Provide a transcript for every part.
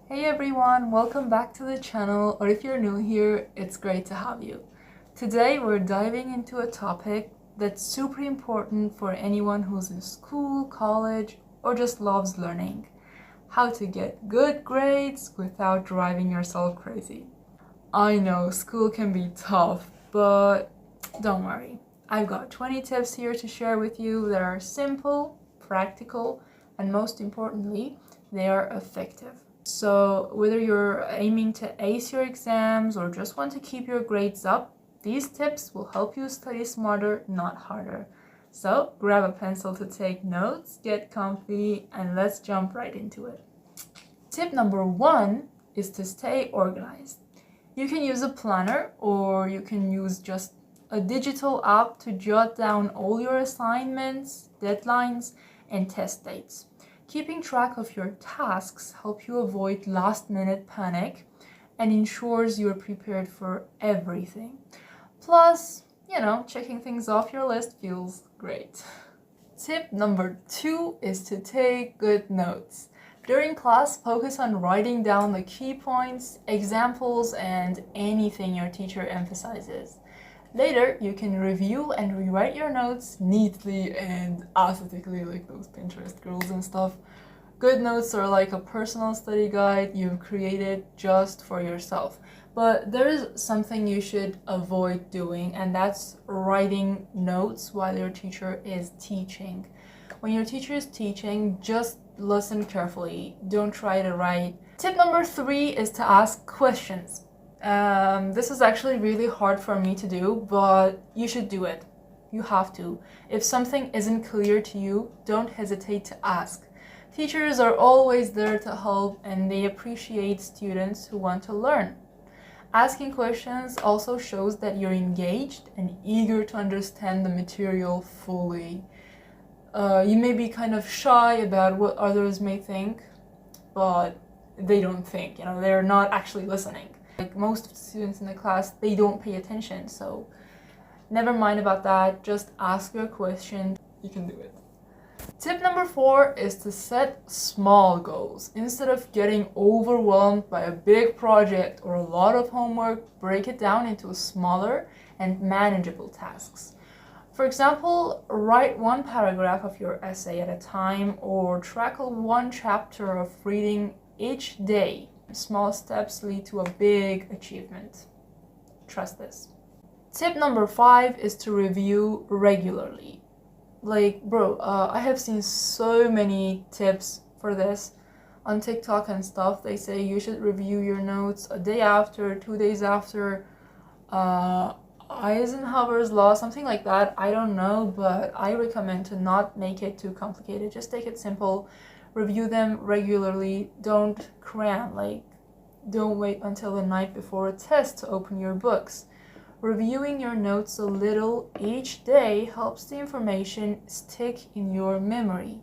Hey everyone, welcome back to the channel, or if you're new here, it's great to have you. Today we're diving into a topic that's super important for anyone who's in school, college, or just loves learning. How to get good grades without driving yourself crazy. I know school can be tough, but don't worry. I've got 20 tips here to share with you that are simple, practical, and most importantly, they are effective. So whether you're aiming to ace your exams or just want to keep your grades up, these tips will help you study smarter, not harder. So grab a pencil to take notes, get comfy, and let's jump right into it. Tip number 1 is to stay organized. You can use a planner or you can use just a digital app to jot down all your assignments, deadlines, and test dates. Keeping track of your tasks helps you avoid last-minute panic and ensures you're prepared for everything. Plus, checking things off your list feels great. Tip number 2 is to take good notes. During class, focus on writing down the key points, examples, and anything your teacher emphasizes. Later, you can review and rewrite your notes neatly and aesthetically, like those Pinterest girls and stuff. Good notes are like a personal study guide you've created just for yourself. But there is something you should avoid doing, and that's writing notes while your teacher is teaching. When your teacher is teaching, just listen carefully. Don't try to write. Tip number 3 is to ask questions. This is actually really hard for me to do, but you should do it. You have to. If something isn't clear to you, don't hesitate to ask. Teachers are always there to help, and they appreciate students who want to learn. Asking questions also shows that you're engaged and eager to understand the material fully. You may be kind of shy about what others may think, but they don't think, they're not actually listening. Like most students in the class, they don't pay attention, so never mind about that, just ask your question, you can do it. Tip number 4 is to set small goals. Instead of getting overwhelmed by a big project or a lot of homework, break it down into smaller and manageable tasks. For example, write one paragraph of your essay at a time or tackle one chapter of reading each day. Small steps lead to a big achievement. Trust this. Tip number 5 is to review regularly. I have seen so many tips for this on TikTok and stuff. They say you should review your notes a day after, 2 days after, Eisenhower's law, something like that. I don't know, but I recommend to not make it too complicated. Just take it simple. Review them regularly. Don't cram. Don't wait until the night before a test to open your books. Reviewing your notes a little each day helps the information stick in your memory.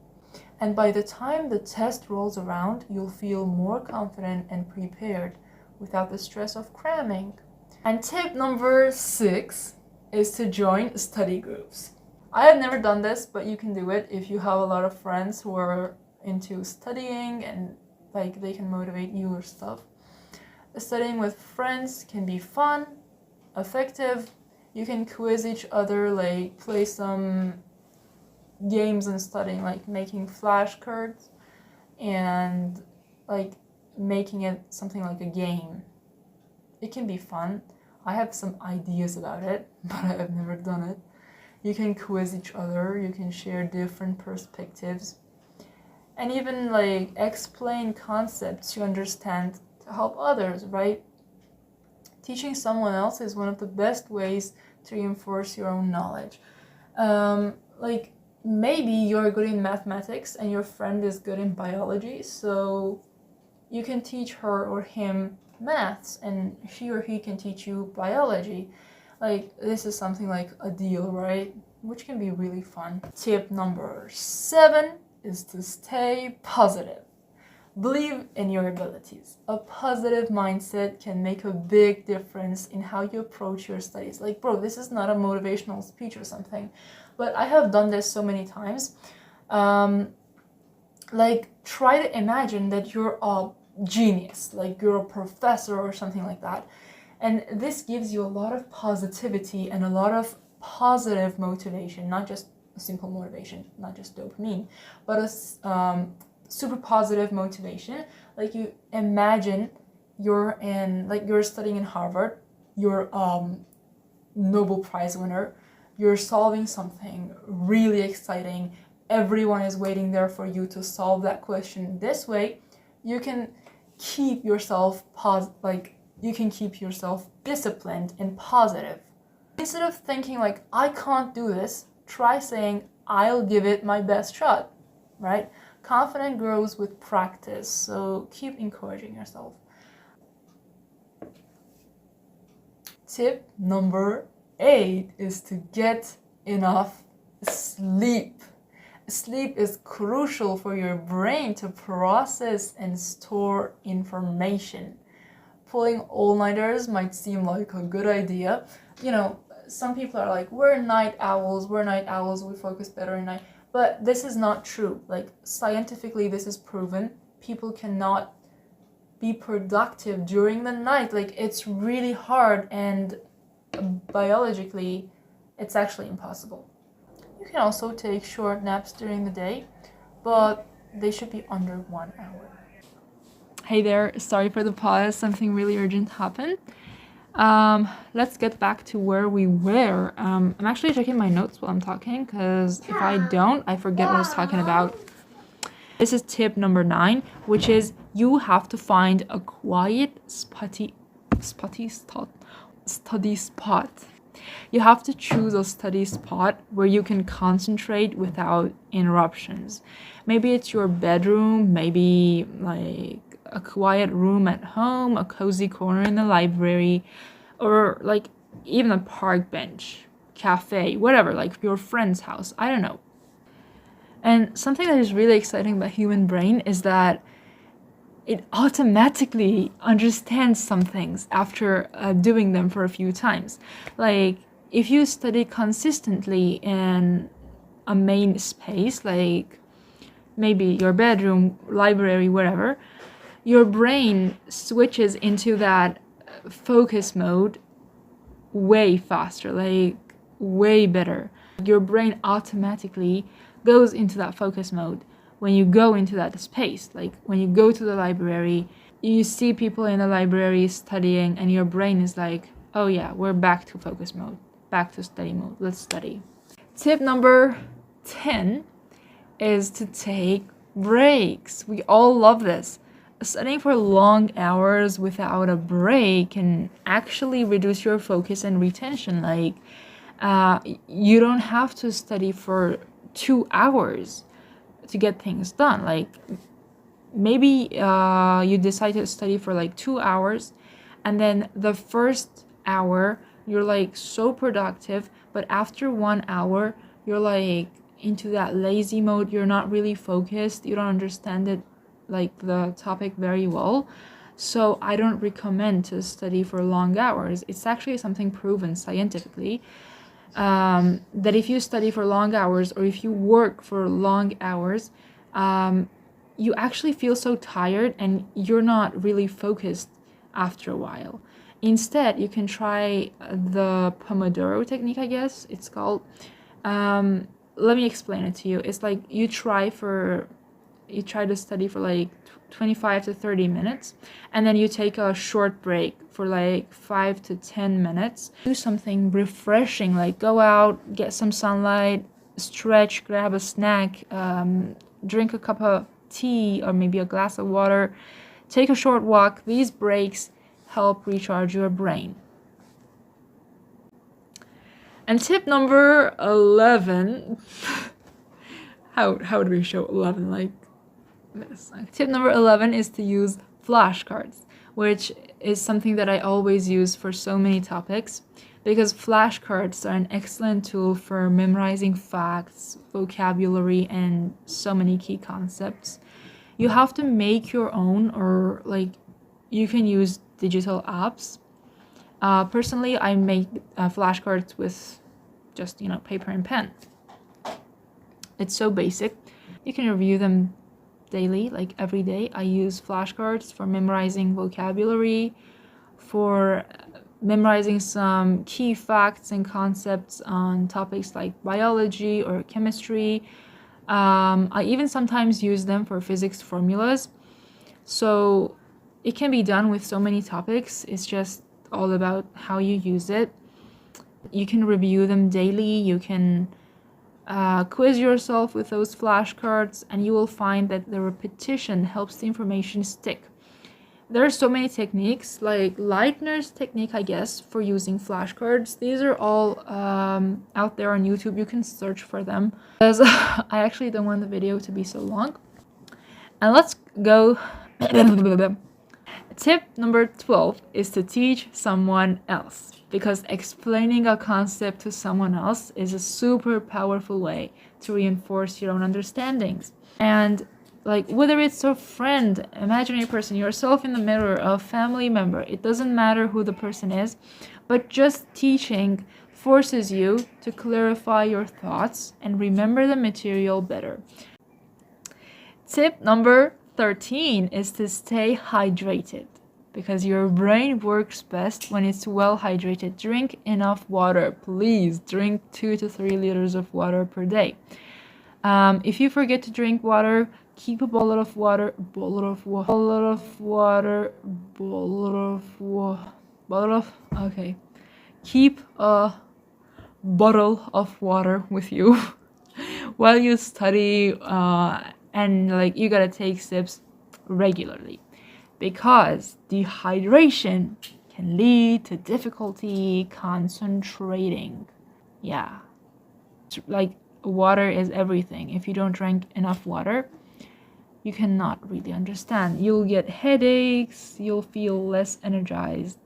And by the time the test rolls around, you'll feel more confident and prepared without the stress of cramming. And tip number 6 is to join study groups. I have never done this, but you can do it if you have a lot of friends who are into studying and they can motivate you or stuff. Studying with friends can be fun, effective. You can quiz each other, play some games and studying, like making flashcards and making it something like a game. It can be fun. I have some ideas about it, but I have never done it. You can quiz each other, you can share different perspectives, and even explain concepts you understand to help others, right? Teaching someone else is one of the best ways to reinforce your own knowledge. Maybe you're good in mathematics and your friend is good in biology, so you can teach her or him maths and she or he can teach you biology. This is something like a deal, right? Which can be really fun. Tip number 7 is to stay positive. Believe in your abilities. A positive mindset can make a big difference in how you approach your studies. This is not a motivational speech or something, but I have done this so many times. Try to imagine that you're a genius, like you're a professor or something like that. And this gives you a lot of positivity and a lot of positive motivation, not just a simple motivation, not just dopamine, but a super positive motivation. Like you imagine you're studying in Harvard, you're Nobel Prize winner, you're solving something really exciting, everyone is waiting there for you to solve that question. This way you can keep yourself disciplined and positive. Instead of thinking like, I can't do this, try saying, I'll give it my best shot, right? Confidence grows with practice, so keep encouraging yourself. Tip number 8 is to get enough sleep. Sleep is crucial for your brain to process and store information. Pulling all-nighters might seem like a good idea. You know, some people are like, we're night owls, we focus better at night. But this is not true. Like, scientifically, this is proven. People cannot be productive during the night. Like, it's really hard, and biologically, it's actually impossible. You can also take short naps during the day, but they should be under 1 hour. Hey there, sorry for the pause, something really urgent happened. Let's get back to where we were. I'm actually checking my notes while I'm talking, because if I don't, I forget what I was talking about. This is tip number 9, which is you have to find a quiet, study spot. You have to choose a study spot where you can concentrate without interruptions. Maybe it's your bedroom, maybe like a quiet room at home, a cozy corner in the library, or like even a park bench, cafe, whatever, like your friend's house, I don't know. And something that is really exciting about human brain is that it automatically understands some things after doing them for a few times. Like if you study consistently in a main space, like maybe your bedroom, library, wherever, your brain switches into that focus mode way faster, like way better. Your brain automatically goes into that focus mode when you go into that space. Like when you go to the library, you see people in the library studying, and your brain is like, oh yeah, we're back to focus mode, back to study mode, let's study. Tip number 10 is to take breaks. We all love this. Studying for long hours without a break can actually reduce your focus and retention. Like you don't have to study for 2 hours to get things done. Like maybe you decide to study for like 2 hours, and then the first hour you're like so productive, but after 1 hour you're like into that lazy mode, you're not really focused, you don't understand it, like the topic very well. So I don't recommend to study for long hours. It's actually something proven scientifically, that if you study for long hours, or if you work for long hours, you actually feel so tired and you're not really focused after a while. Instead, you can try the Pomodoro technique, I guess it's called. Let me explain it to you. It's like you try to study for like 25 to 30 minutes, and then you take a short break for like 5 to 10 minutes. Do something refreshing, like go out, get some sunlight, stretch, grab a snack, drink a cup of tea or maybe a glass of water, take a short walk. These breaks help recharge your brain. And tip number 11, how do we show 11 like this? Tip number 11 is to use flashcards, which is something that I always use for so many topics, because flashcards are an excellent tool for memorizing facts, vocabulary, and so many key concepts. You have to make your own, or like you can use digital apps. Personally, I make flashcards with just, paper and pen. It's so basic. You can review them daily, like every day. I use flashcards for memorizing vocabulary, for memorizing some key facts and concepts on topics like biology or chemistry. I even sometimes use them for physics formulas. So it can be done with so many topics. It's just all about how you use it. You can review them daily. You can quiz yourself with those flashcards, and you will find that the repetition helps the information stick. There are so many techniques, like Leitner's technique, I guess, for using flashcards. These are all out there on YouTube. You can search for them, because I actually don't want the video to be so long. And let's go. Tip number 12 is to teach someone else, because explaining a concept to someone else is a super powerful way to reinforce your own understandings. And like, whether it's a friend, imaginary person, yourself in the mirror, a family member, it doesn't matter who the person is, but just teaching forces you to clarify your thoughts and remember the material better. Tip number 13 is to stay hydrated, because your brain works best when it's well hydrated. Drink enough water. Please drink 2 to 3 liters of water per day. If you forget to drink water, keep a bottle of water keep a bottle of water with you while you study, and like, you gotta take sips regularly, because dehydration can lead to difficulty concentrating. Yeah, like, water is everything. If you don't drink enough water, you cannot really understand. You'll get headaches, you'll feel less energized,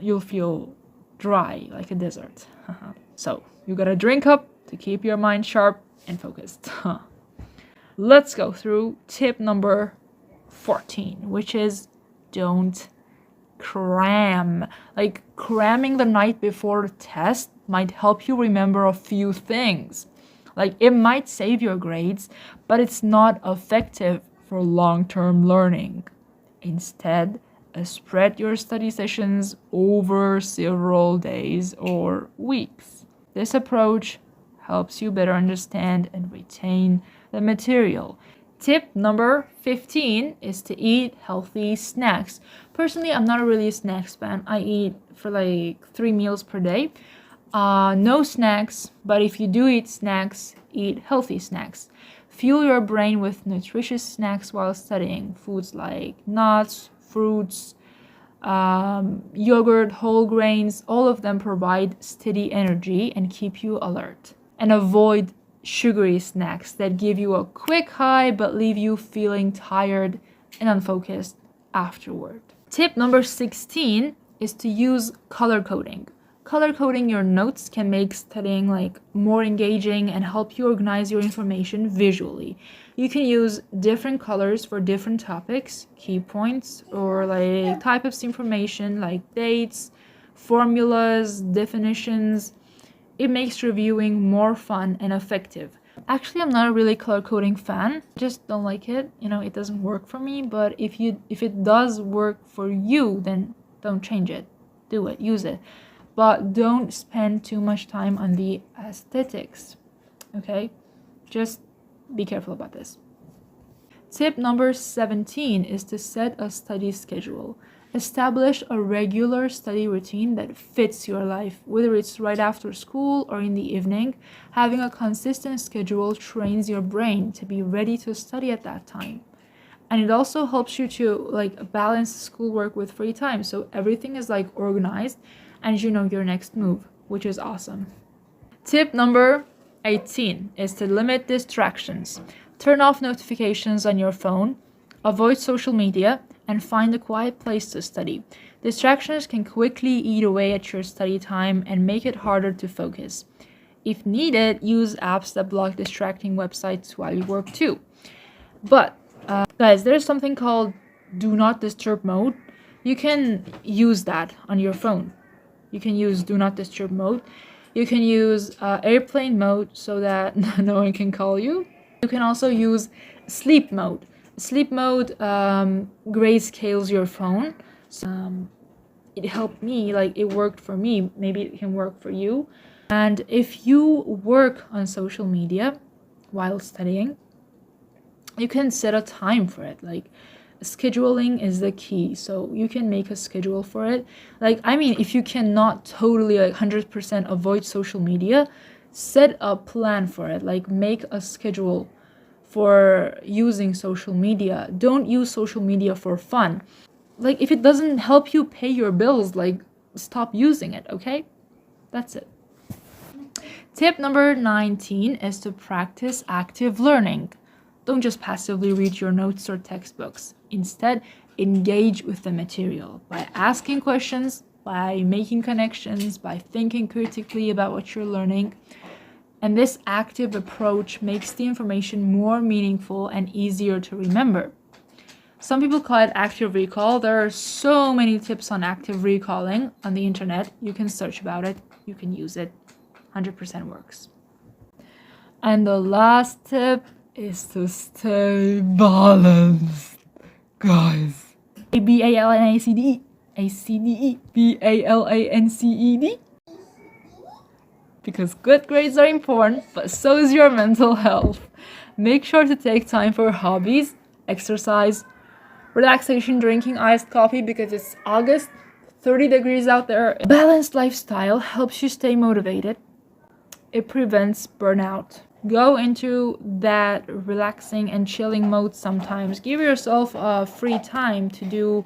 you'll feel dry like a desert. So you gotta drink up to keep your mind sharp and focused. Let's go through tip number 14, which is don't cram. Like, cramming the night before the test might help you remember a few things. Like, it might save your grades, but it's not effective for long-term learning. Instead, spread your study sessions over several days or weeks. This approach helps you better understand and retain the material. Tip number 15 is to eat healthy snacks. Personally, I'm not a really snacks fan. I eat for like 3 meals per day. No snacks, but if you do eat snacks, eat healthy snacks. Fuel your brain with nutritious snacks while studying. Foods like nuts, fruits, yogurt, whole grains, all of them provide steady energy and keep you alert. And avoid sugary snacks that give you a quick high but leave you feeling tired and unfocused afterward. Tip number 16 is to use color coding. Color coding your notes can make studying like more engaging and help you organize your information visually. You can use different colors for different topics, key points, or like types of information like dates, formulas, definitions. It makes reviewing more fun and effective. Actually, I'm not a really color coding fan. Just don't like it. It doesn't work for me. But if it does work for you, then don't change it. Do it. Use it. But don't spend too much time on the aesthetics. Okay? Just be careful about this. Tip number 17 is to set a study schedule. Establish a regular study routine that fits your life, whether it's right after school or in the evening. Having a consistent schedule trains your brain to be ready to study at that time. And it also helps you to like balance schoolwork with free time, so everything is like organized and you know your next move, which is awesome. Tip number 18 is to limit distractions. Turn off notifications on your phone, avoid social media, and find a quiet place to study. Distractions can quickly eat away at your study time and make it harder to focus. If needed, use apps that block distracting websites while you work too. But, guys, there's something called Do Not Disturb mode. You can use that on your phone. You can use Do Not Disturb mode. You can use airplane mode so that no one can call you. You can also use Sleep mode. Sleep mode grayscales your phone. So, it helped me, like it worked for me. Maybe it can work for you. And if you work on social media while studying, you can set a time for it. Like scheduling is the key. So you can make a schedule for it. Like, I mean, if you cannot totally like 100% avoid social media, set a plan for it. Like make a schedule for using social media. Don't use social media for fun. Like if it doesn't help you pay your bills, like stop using it, okay? That's it. Tip number 19 is to practice active learning. Don't just passively read your notes or textbooks. Instead, engage with the material by asking questions, by making connections, by thinking critically about what you're learning. And this active approach makes the information more meaningful and easier to remember. Some people call it active recall. There are so many tips on active recalling on the internet. You can search about it. You can use it. 100% works. And the last tip is to stay balanced, guys. B-A-L-N-A-C-D-E. A-C-D-E. B-A-L-A-N-C-E-D. Because good grades are important, but so is your mental health. Make sure to take time for hobbies, exercise, relaxation, drinking iced coffee because it's August, 30 degrees out there. A balanced lifestyle helps you stay motivated. It prevents burnout. Go into that relaxing and chilling mode sometimes. Give yourself a free time to do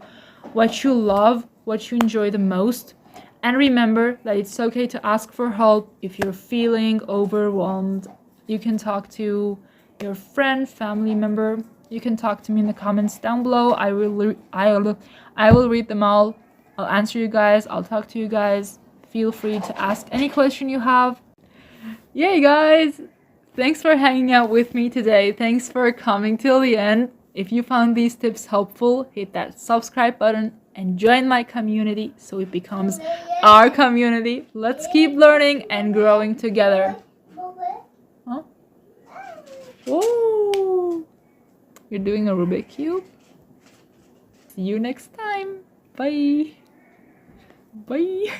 what you love, what you enjoy the most. And remember that it's okay to ask for help if you're feeling overwhelmed. You can talk to your friend, family member. You can talk to me in the comments down below. I will read them all. I'll answer you guys. I'll talk to you guys. Feel free to ask any question you have. Yay, guys! Thanks for hanging out with me today. Thanks for coming till the end. If you found these tips helpful, hit that subscribe button and join my community so it becomes our community. Let's keep learning and growing together. Huh? Whoa! You're doing a Rubik's Cube? See you next time. Bye. Bye.